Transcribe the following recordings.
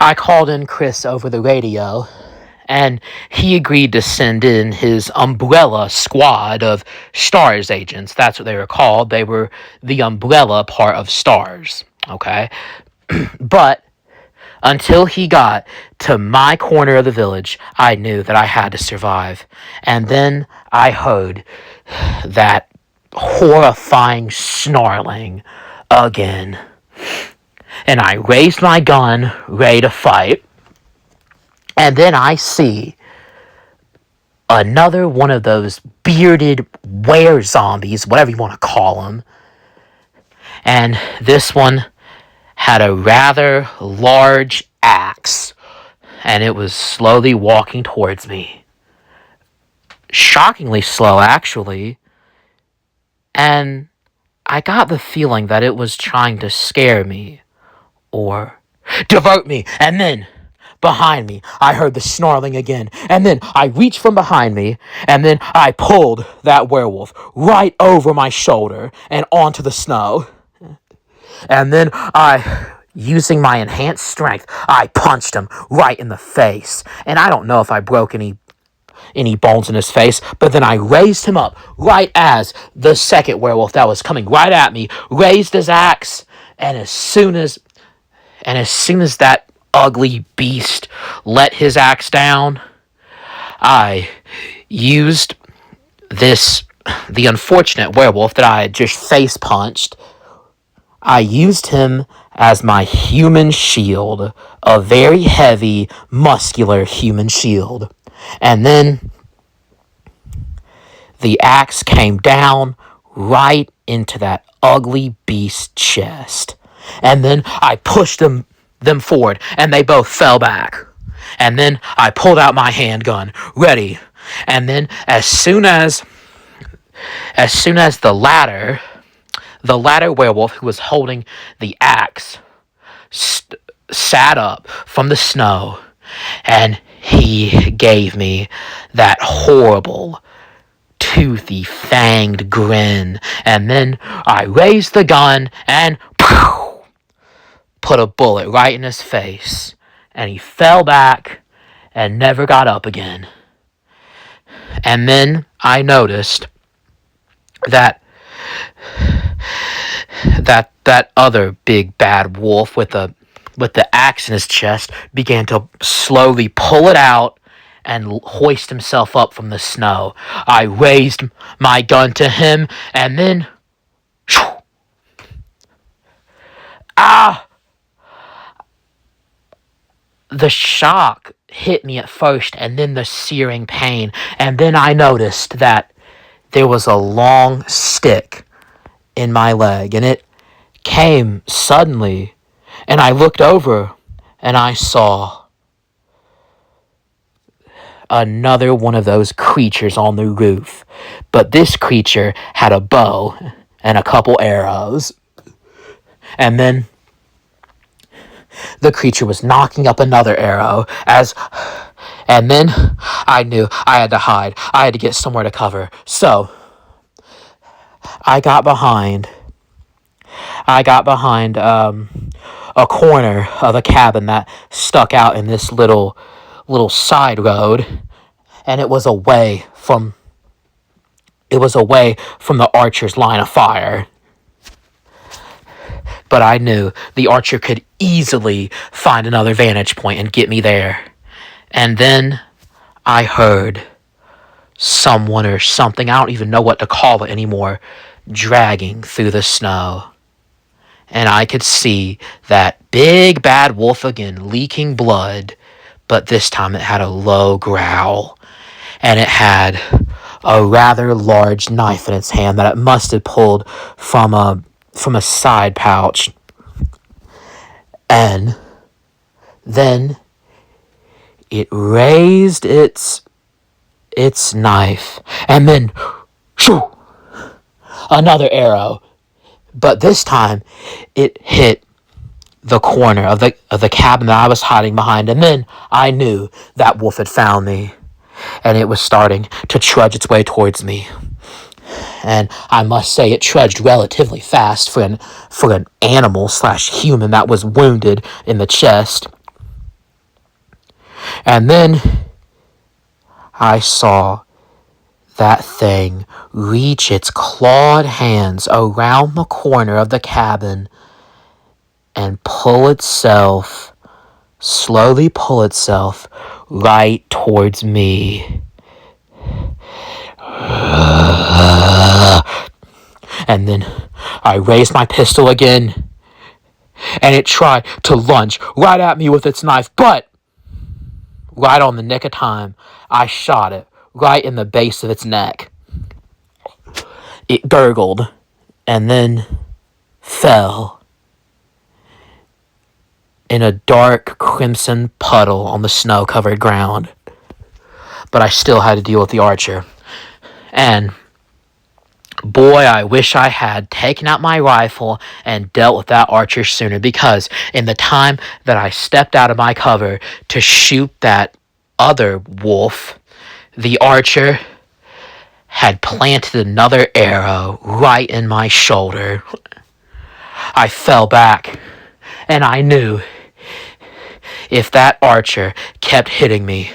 I called in Chris over the radio, and he agreed to send in his umbrella squad of STARS agents. That's what they were called. They were the umbrella part of STARS, okay? But until he got to my corner of the village, I knew that I had to survive. And then I heard that horrifying snarling again. And I raised my gun, ready to fight. And then I see another one of those bearded were-zombies, whatever you want to call them. And this one had a rather large axe, and it was slowly walking towards me. Shockingly slow, actually. And I got the feeling that it was trying to scare me or divert me. And then behind me, I heard the snarling again. And then I reached from behind me, and then I pulled that werewolf right over my shoulder and onto the snow. And then using my enhanced strength, I punched him right in the face. And I don't know if I broke any bones in his face, but then I raised him up right as the second werewolf that was coming right at me raised his axe, and as soon as that ugly beast let his axe down, I used the unfortunate werewolf that I had just face punched. I used him as my human shield, a very heavy, muscular human shield. And then the axe came down right into that ugly beast's chest. And then I pushed them forward, and they both fell back. And then I pulled out my handgun, ready. And then as soon as the latter werewolf who was holding the axe sat up from the snow, and he gave me that horrible, toothy, fanged grin. And then I raised the gun and put a bullet right in his face, and he fell back and never got up again. And then I noticed that other big bad wolf with the axe in his chest began to slowly pull it out and hoist himself up from the snow. I raised my gun to him, and then the shock hit me at first, and then the searing pain, and then I noticed that there was a long stick in my leg, and it came suddenly, and I looked over, and I saw another one of those creatures on the roof. But this creature had a bow and a couple arrows. And then the creature was knocking up another arrow and then I knew I had to hide. I had to get somewhere to cover. So I got behind a corner of a cabin that stuck out in this little side road, and it was away from the archer's line of fire. But I knew the archer could easily find another vantage point and get me there. And then I heard someone or something, I don't even know what to call it anymore, dragging through the snow. And I could see that big bad wolf again, leaking blood, but this time it had a low growl, and it had a rather large knife in its hand that it must have pulled from a side pouch. And then it raised its knife, and then shoo, another arrow, but this time it hit the corner of the cabin that I was hiding behind. And then I knew that wolf had found me, and it was starting to trudge its way towards me. And I must say, it trudged relatively fast for an animal / human that was wounded in the chest. And then I saw that thing reach its clawed hands around the corner of the cabin and slowly pull itself right towards me. And then I raised my pistol again, and it tried to lunge right at me with its knife, but right on the nick of time, I shot it right in the base of its neck. It gurgled and then fell in a dark crimson puddle on the snow-covered ground. But I still had to deal with the archer. And boy, I wish I had taken out my rifle and dealt with that archer sooner, because in the time that I stepped out of my cover to shoot that other wolf, the archer had planted another arrow right in my shoulder. I fell back, and I knew if that archer kept hitting me,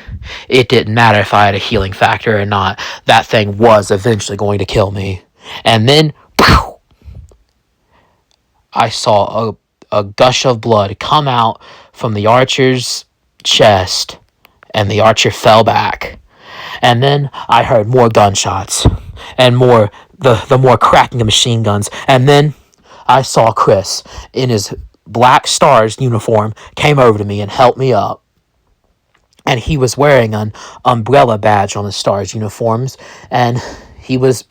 it didn't matter if I had a healing factor or not. That thing was eventually going to kill me. And then, pow, I saw a gush of blood come out from the archer's chest, and the archer fell back. And then I heard more gunshots, and the more cracking of machine guns. And then I saw Chris in his Black Stars uniform came over to me and helped me up. And he was wearing an umbrella badge on the Stars uniforms, and he was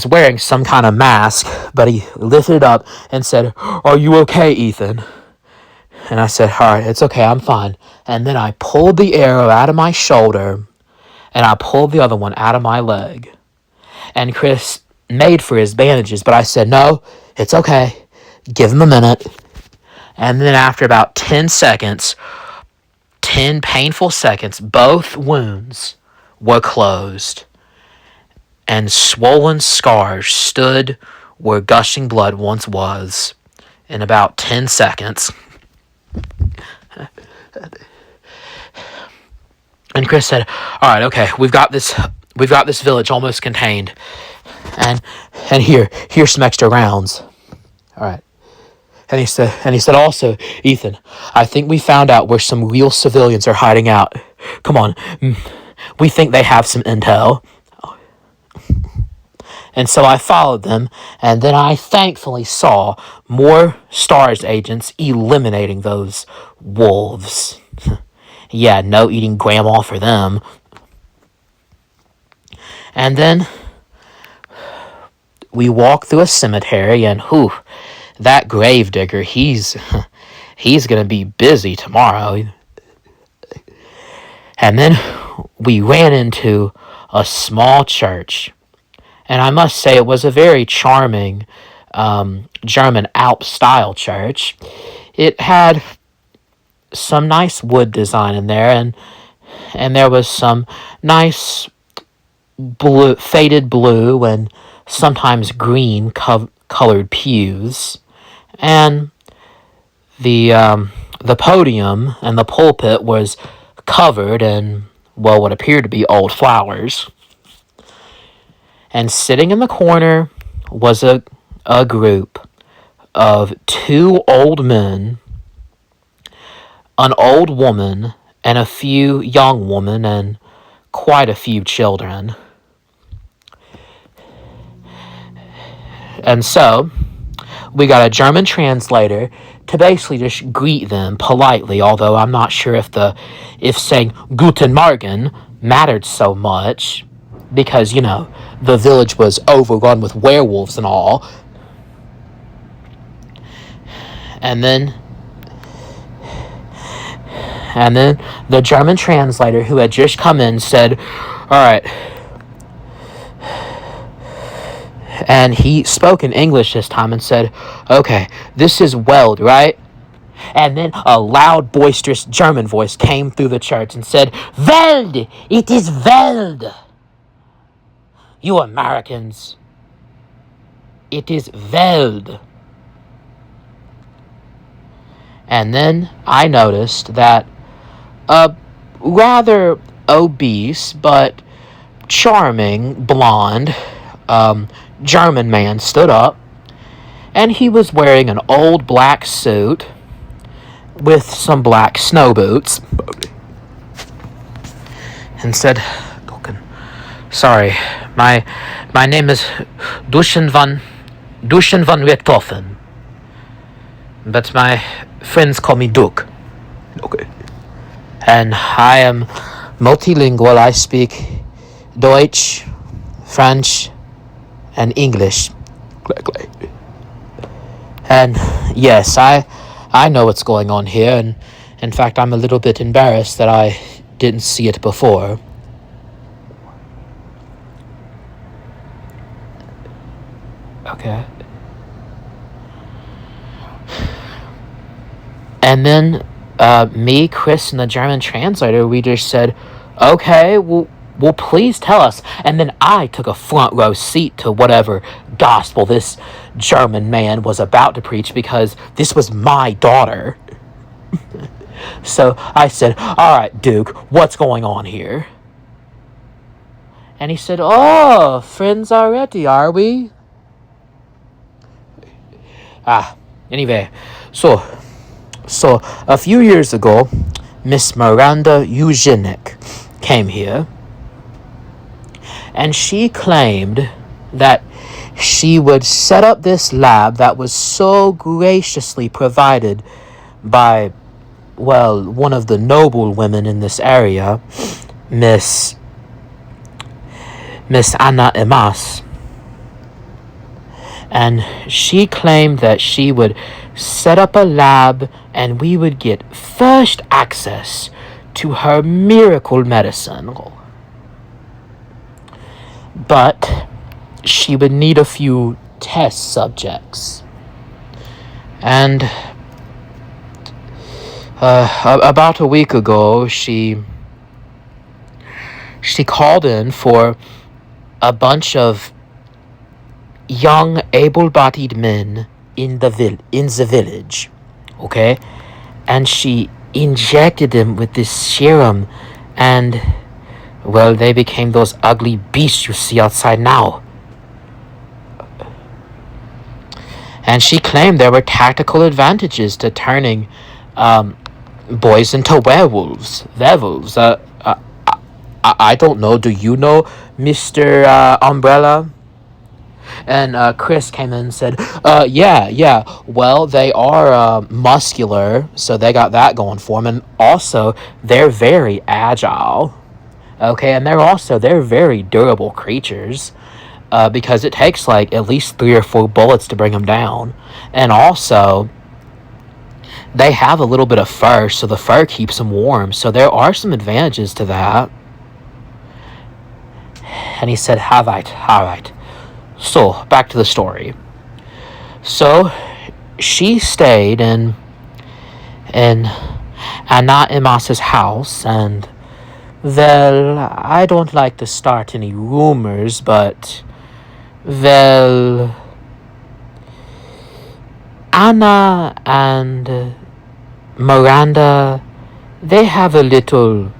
wearing some kind of mask, but he lifted it up and said, "Are you okay, Ethan?" And I said, "All right, it's okay, I'm fine." And then I pulled the arrow out of my shoulder, and I pulled the other one out of my leg. And Chris made for his bandages, but I said, "No, it's okay. Give him a minute." And then after about 10 painful seconds, both wounds were closed, and swollen scars stood where gushing blood once was in about 10 seconds. And Chris said, "All right, okay, we've got this village almost contained, and here's some extra rounds. All right." And he said also, "Ethan, I think we found out where some real civilians are hiding out. Come on, we think they have some intel." And so I followed them, and then I thankfully saw more Stars agents eliminating those wolves. Yeah, no eating grandma for them. And then we walked through a cemetery, and that gravedigger, he's gonna be busy tomorrow. And then we ran into a small church, and I must say it was a very charming German Alp-style church. It had some nice wood design in there, and there was some nice faded blue and sometimes green colored pews, and the podium and the pulpit was covered in, well, what appeared to be old flowers. And sitting in the corner was a group of 2 old men, an old woman, and a few young women, and quite a few children. And so we got a German translator to basically just greet them politely, although I'm not sure if saying Guten Morgen mattered so much, because, the village was overrun with werewolves and all. And then the German translator who had just come in said, "All right." And he spoke in English this time and said, "Okay, this is Weld, right?" And then a loud, boisterous German voice came through the church and said, "Weld! It is Weld! You Americans, it is Weld." And then I noticed that A rather obese but charming, blonde, German man stood up, and he was wearing an old black suit with some black snow boots, and said, "Sorry, my name is Duschen van Richthofen, but my friends call me Duke. Okay. And I am multilingual. I speak Deutsch, French, and English. And yes, I know what's going on here, and in fact, I'm a little bit embarrassed that I didn't see it before." Okay. And then me, Chris, and the German translator, we just said, "Okay, well, please tell us." And then I took a front row seat to whatever gospel this German man was about to preach, because this was my daughter. So I said, "All right, Duke, what's going on here?" And he said, "Oh, friends already, are we?" Anyway, so a few years ago, Miss Miranda Eugenic came here, and she claimed that she would set up this lab that was so graciously provided by, well, one of the noble women in this area, Miss Anna Emmass. And she claimed that she would set up a lab and we would get first access to her miracle medicine. But she would need a few test subjects. And about a week ago, she called in for a bunch of young, able-bodied men in the village, okay? And she injected them with this serum, and, well, they became those ugly beasts you see outside now. And she claimed there were tactical advantages to turning boys into werewolves. I don't know. Do you know Mr. Umbrella? And Chris came in and said, yeah. Well, they are muscular, so they got that going for them. And also, they're very agile. Okay, and they're very durable creatures. Because it takes like at least 3 or 4 bullets to bring them down. And also, they have a little bit of fur, so the fur keeps them warm. So there are some advantages to that. And he said, all right. So, back to the story. So, she stayed in Anna Emmass's house, and, well, I don't like to start any rumors, but, well, Anna and Miranda, they have a little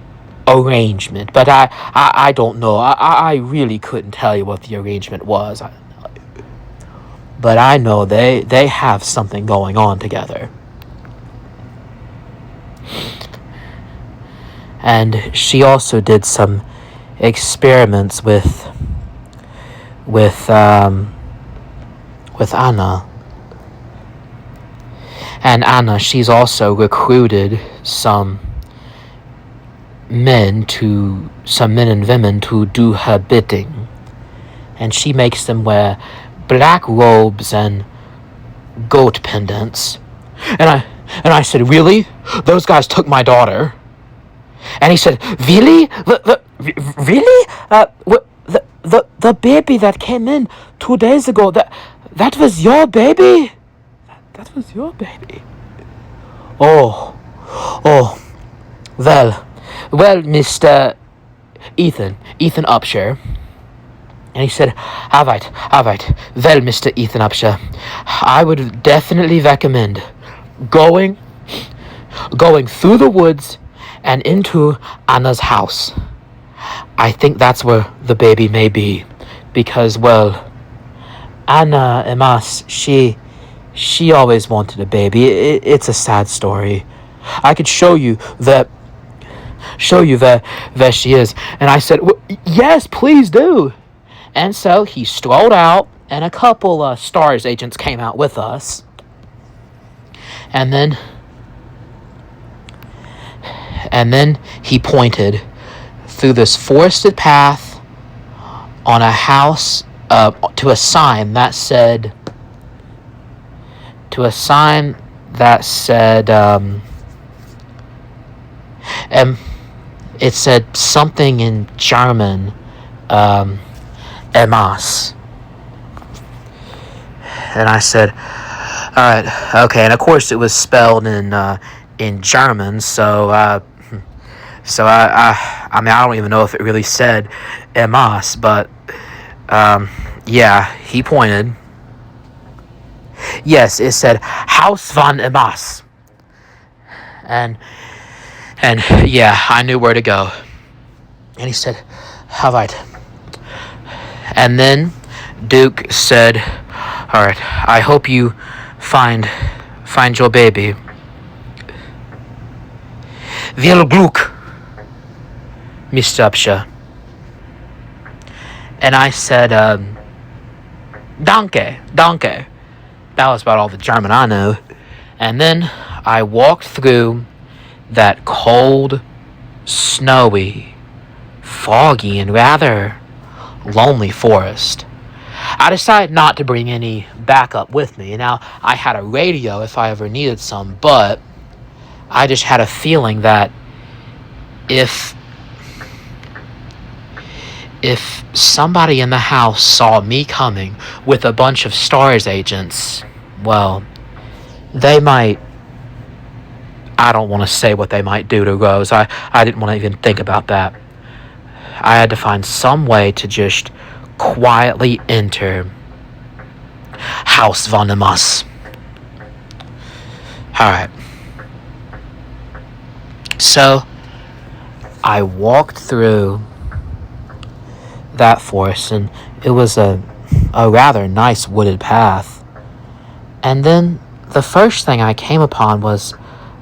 arrangement, but I don't know. I really couldn't tell you what the arrangement was. But I know they have something going on together. And she also did some experiments with Anna. And Anna, she's also recruited some men and women to do her bidding. And she makes them wear black robes and goat pendants. And I said, really? Those guys took my daughter? And he said, really? Really? The baby that came in 2 days ago, that was your baby? That was your baby? Oh, well, Mr. Ethan Upshur. And he said, all right. Well, Mr. Ethan Upshur, I would definitely recommend going through the woods and into Anna's house. I think that's where the baby may be, because, well, Anna Emmass, she always wanted a baby. It's a sad story. I could show you that she is. And I said, yes, please do. And so he strolled out, and a couple STARS agents came out with us. And then he pointed through this forested path on a house, to a sign that said, it said something in German, Emmass. And I said, all right, okay. And of course it was spelled in German, so I mean, I don't even know if it really said Emmass, but yeah, he pointed. Yes, it said Haus Von Emmass. And yeah, I knew where to go. And he said, all right. And then Duke said, all right, I hope you find your baby. Viel Glück, Mr. Upshur. And I said, Danke. That was about all the German I know. And then I walked through that cold, snowy, foggy, and rather lonely forest. I decided not to bring any backup with me. Now, I had a radio if I ever needed some, but I just had a feeling that if somebody in the house saw me coming with a bunch of STARS agents, well, they might... I don't want to say what they might do to Rose. I didn't want to even think about that. I had to find some way to just quietly enter Haus Von Emmass. Alright. So, I walked through that forest, and it was a rather nice wooded path. And then the first thing I came upon was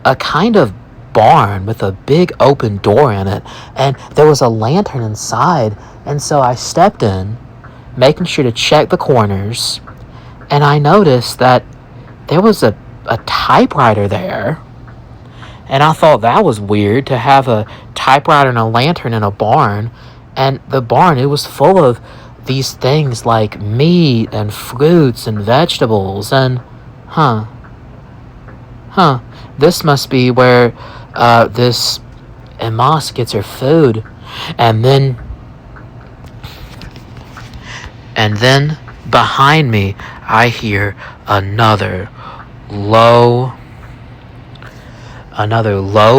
a kind of barn with a big open door in it, and there was a lantern inside. And so I stepped in, making sure to check the corners, and I noticed that there was a typewriter there. And I thought that was weird to have a typewriter and a lantern in a barn. And the barn, it was full of these things like meat and fruits and vegetables. And this must be where this Emmass gets her food. And then behind me, I hear another low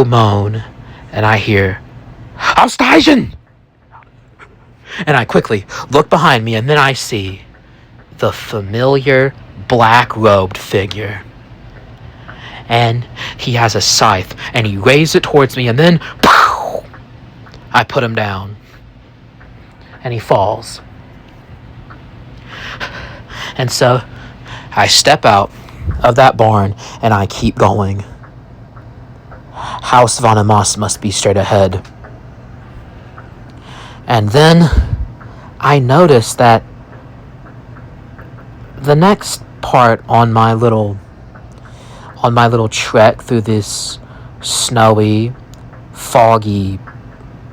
moan, and I hear, Aussteigen! And I quickly look behind me, and then I see the familiar black-robed figure. And he has a scythe, and he raised it towards me, and then, pow! I put him down. And he falls. And so, I step out of that barn, and I keep going. Haus Von Emmass must be straight ahead. And then I noticed that the next part on my little trek through this snowy, foggy,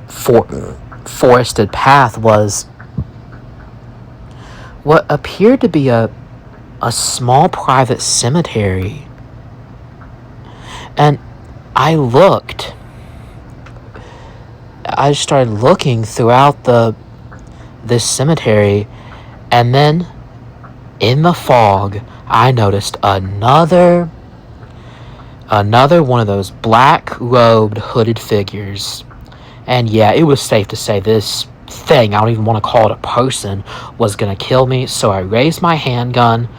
forested path was what appeared to be a small private cemetery. And I started looking throughout this cemetery, and then in the fog, I noticed another one of those black-robed, hooded figures. And yeah, it was safe to say this thing, I don't even want to call it a person, was going to kill me. So I raised my handgun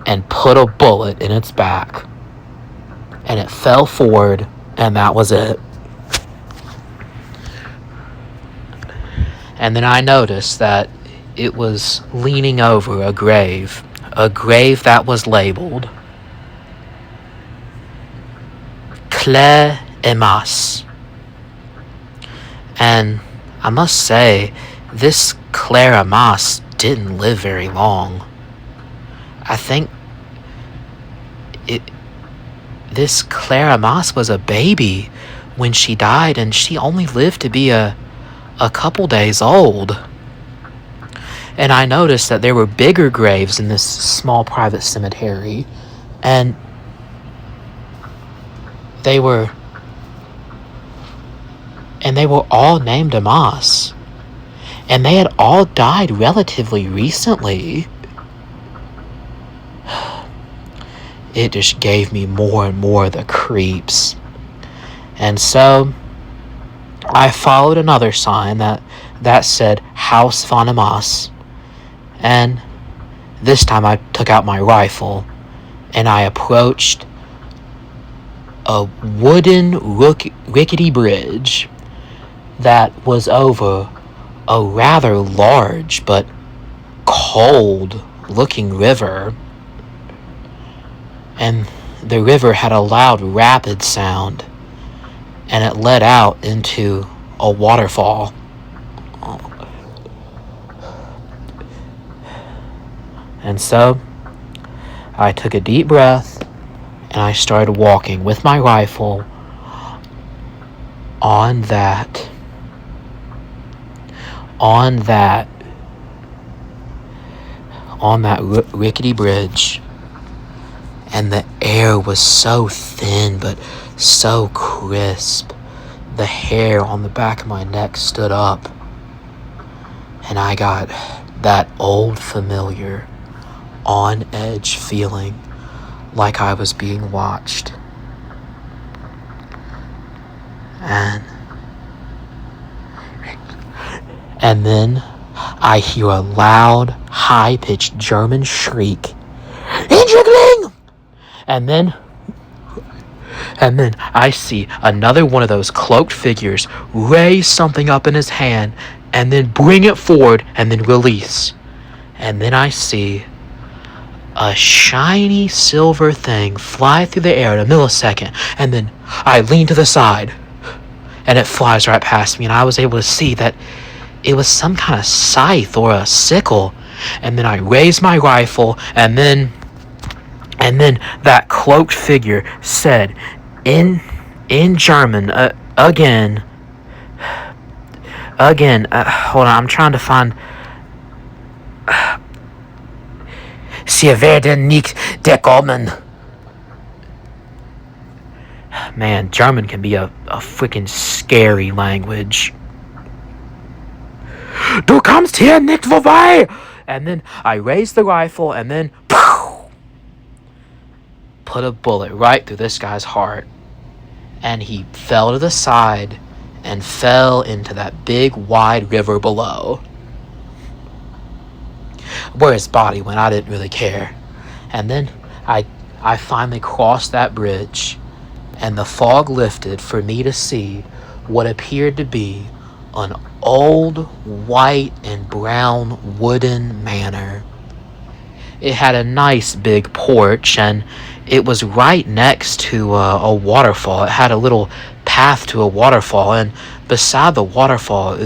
and put a bullet in its back. And it fell forward, and that was it. And then I noticed that it was leaning over a grave that was labeled Claire Emmass. And I must say, this Claire Emmass didn't live very long. I think this Claire Emmass was a baby when she died, and she only lived to be a couple days old. And I noticed that there were bigger graves in this small private cemetery, and they were all named Emmass, and they had all died relatively recently. It just gave me more and more the creeps. And so I followed another sign that said Haus Von Emmass, and this time I took out my rifle and I approached a wooden rickety bridge that was over a rather large but cold looking river. And the river had a loud rapid sound, and it led out into a waterfall. And so I took a deep breath and I started walking with my rifle on that rickety bridge. And the air was so thin but so crisp. The hair on the back of my neck stood up, and I got that old familiar on edge feeling, like I was being watched. And then I hear a loud, high-pitched German shriek, "Injugling!" And then I see another one of those cloaked figures raise something up in his hand and then bring it forward and then release. And then I see a shiny silver thing fly through the air in a millisecond, and then I lean to the side and it flies right past me, and I was able to see that it was some kind of scythe or a sickle. And then I raised my rifle, and then that cloaked figure said in German again, hold on, I'm trying to find, Sie werden nicht dekommen. Man, German can be a freaking scary language. Du kommst hier nicht vorbei! And then I raised the rifle and then put a bullet right through this guy's heart. And he fell to the side and fell into that big wide river below. Where his body went, I didn't really care. And then I finally crossed that bridge, and the fog lifted for me to see what appeared to be an old white and brown wooden manor. It had a nice big porch, and it was right next to a waterfall. It had a little path to a waterfall, and beside the waterfall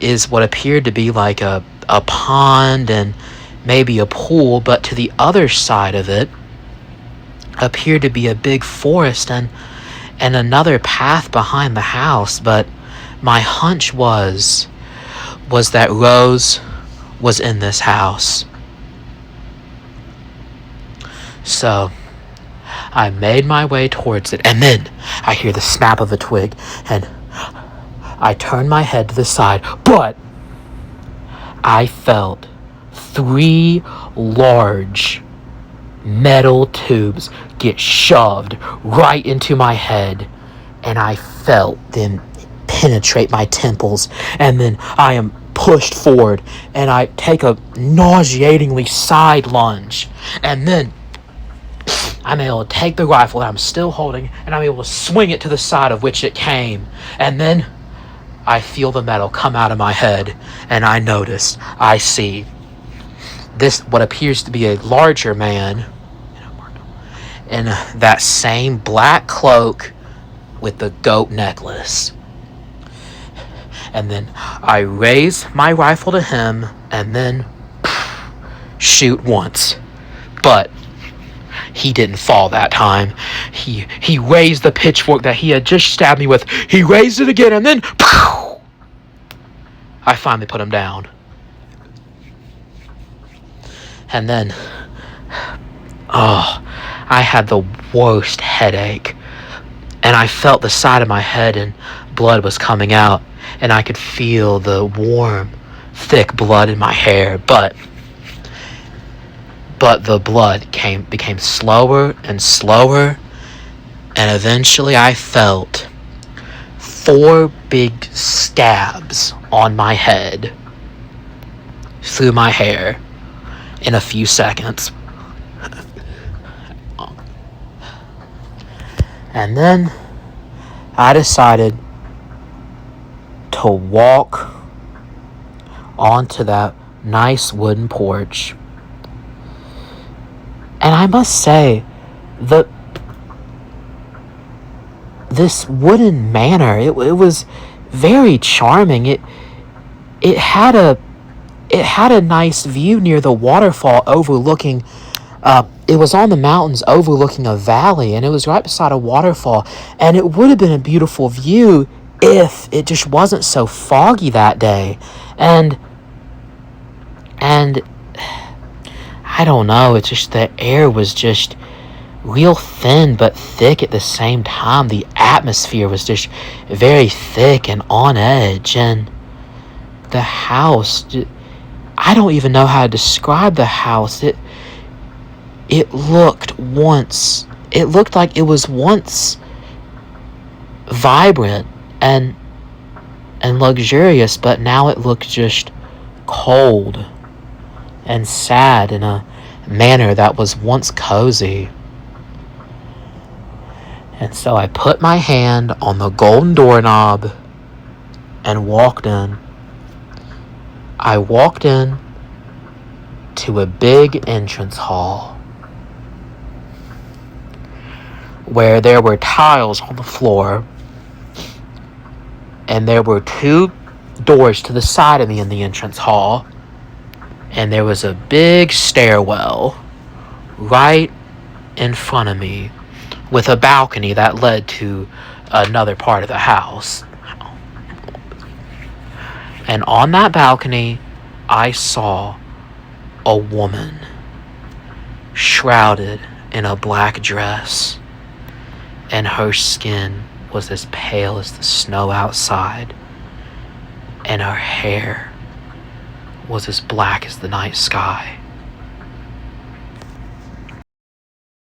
is what appeared to be like a pond and maybe a pool, but to the other side of it appeared to be a big forest and another path behind the house. But my hunch was that Rose was in this house. So I made my way towards it, and then I hear the snap of a twig, and I turn my head to the side, but I felt 3 large metal tubes get shoved right into my head, and I felt them penetrate my temples, and then I am pushed forward, and I take a nauseatingly side lunge, and then I'm able to take the rifle that I'm still holding, and I'm able to swing it to the side of which it came, and then I feel the metal come out of my head, and I see this, what appears to be a larger man, in that same black cloak with the goat necklace. And then I raise my rifle to him, and then shoot once. But he didn't fall that time. He raised the pitchfork that he had just stabbed me with. He raised it again, and then I finally put him down. And then, I had the worst headache. And I felt the side of my head, and blood was coming out. And I could feel the warm, thick blood in my hair. But the blood became slower and slower. And eventually I felt 4 big stabs on my head through my hair in a few seconds. And then I decided to walk onto that nice wooden porch. And I must say, this wooden manor, it was very charming. It had a nice view near the waterfall overlooking. It was on the mountains overlooking a valley, and it was right beside a waterfall. And it would have been a beautiful view if it just wasn't so foggy that day. And I don't know, it's just the air was just real thin but thick at the same time. The atmosphere was just very thick and on edge. And the house, I don't even know how to describe the house. It looked like it was once vibrant and luxurious, but now it looked just cold and sad in a manner that was once cozy. And so I put my hand on the golden doorknob and walked in. I walked in to a big entrance hall where there were tiles on the floor, and there were 2 doors to the side of me in the entrance hall, and there was a big stairwell right in front of me with a balcony that led to another part of the house. And on that balcony, I saw a woman shrouded in a black dress, and her skin was as pale as the snow outside, and her hair was as black as the night sky.